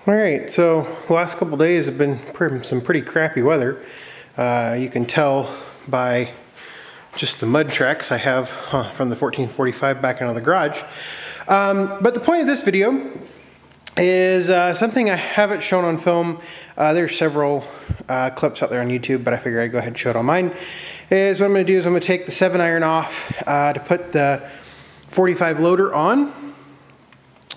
Alright, so the last couple days have been some pretty crappy weather. You can tell by just the mud tracks I have from the 1445 back into the garage. But the point of this video is something I haven't shown on film. There's several clips out there on YouTube, but I figured I'd go ahead and show it on mine. Is what I'm going to do is I'm going to take the 7-iron off to put the 45 loader on.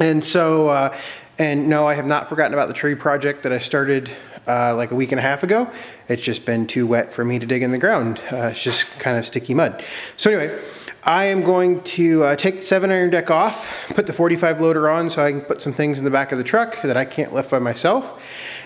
And so, and no, I have not forgotten about the tree project that I started like a week and a half ago. It's just been too wet for me to dig in the ground. It's just kind of sticky mud. So anyway, I am going to take the 7-iron deck off, put the 45 loader on so I can put some things in the back of the truck that I can't lift by myself.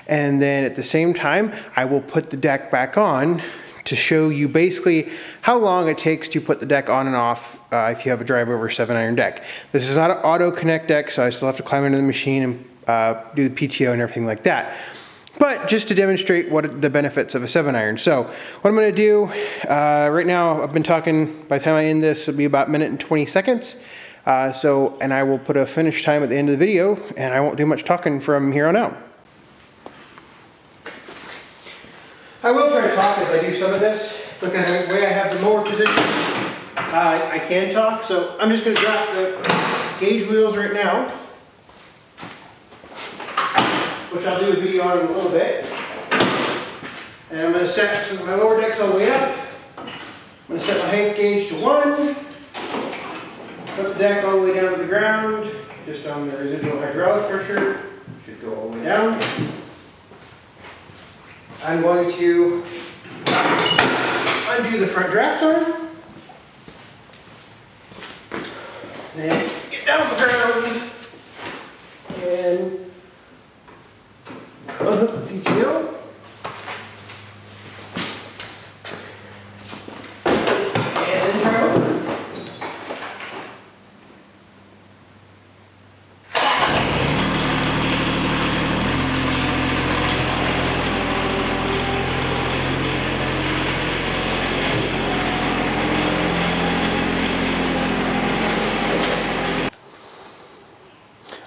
And then at the same time, I will put the deck back on to show you basically how long it takes to put the deck on and off if you have a drive over 7-iron deck. This is not an auto connect deck, so I still have to climb into the machine and do the PTO and everything like that. But just to demonstrate what the benefits of a 7-iron. So what I'm going to do right now, I've been talking, by the time I end this, it'll be about 1 minute and 20 seconds. And I will put a finish time at the end of the video, and I won't do much talking from here on out. I will try to talk as I do some of this, because the way I have the mower position, I can talk. So I'm just going to drop the gauge wheels right now, which I'll do a video on in a little bit. And I'm going to set, so my lower deck's all the way up, I'm going to set my height gauge to 1, put the deck all the way down to the ground, just on the residual hydraulic pressure, should go all the way down. I'm going to undo the front draft arm, then get down on the ground and unhook the PTO. And then try over.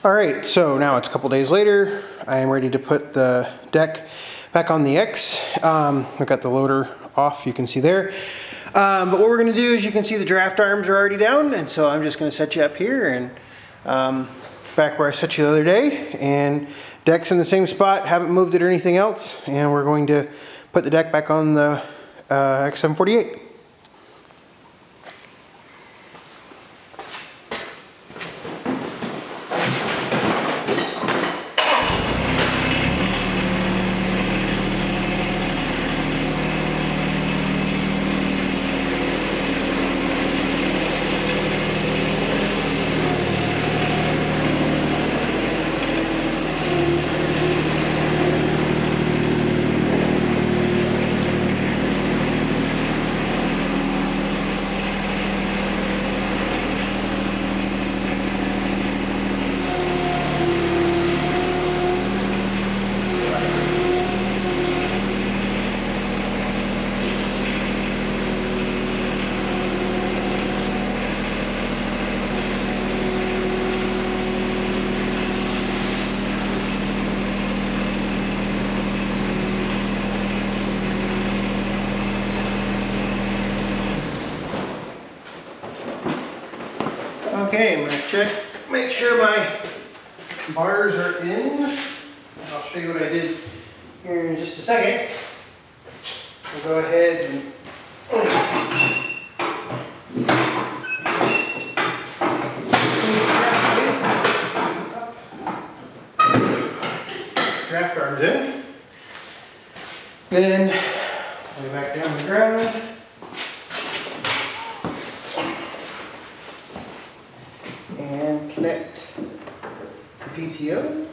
Alright, so now it's a couple days later. I am ready to put the deck back on the X. I've got the loader off, you can see there. But what we're going to do is, you can see the draft arms are already down, and so I'm just going to set you up here and back where I set you the other day. And deck's in the same spot, haven't moved it or anything else. And we're going to put the deck back on the X748. Okay, I'm going to check, make sure my bars are in. I'll show you what I did here in just a second. I'll go ahead and draft arms in. Then lay back down on the ground. And connect the PTO.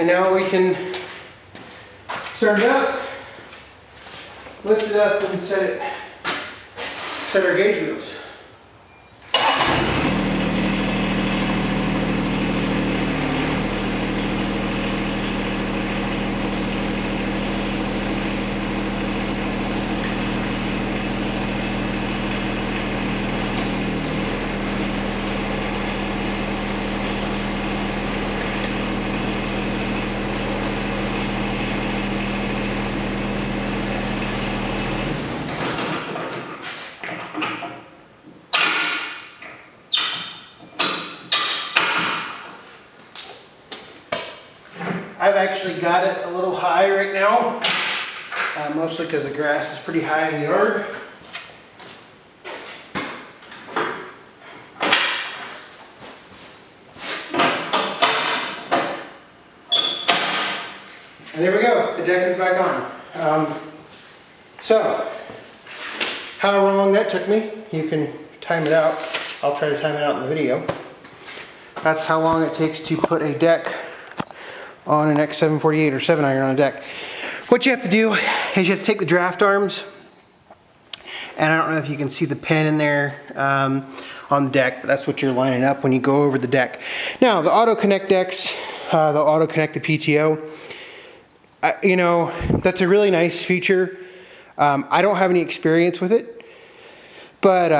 And now we can start it up, lift it up, and set our gauge wheels. I've actually got it a little high right now, mostly because the grass is pretty high in the yard. And there we go, the deck is back on. So, however long that took me, you can time it out. I'll try to time it out in the video. That's how long it takes to put a deck on an X748 or 7-iron on a deck. What you have to do is you have to take the draft arms, and I don't know if you can see the pin in there on the deck, but that's what you're lining up when you go over the deck. Now, the auto connect decks, they'll auto connect the PTO. You know, that's a really nice feature. I don't have any experience with it, but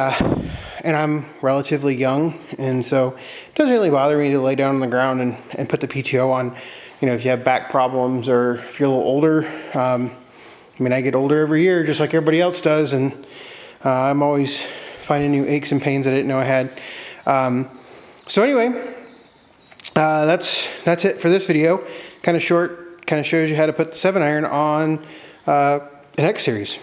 and I'm relatively young, and so it doesn't really bother me to lay down on the ground and put the PTO on. You know, if you have back problems or if you're a little older. I mean, I get older every year just like everybody else does, and I'm always finding new aches and pains I didn't know I had. So anyway, that's it for this video. Kind of short, kind of shows you how to put the 7-iron on an X series.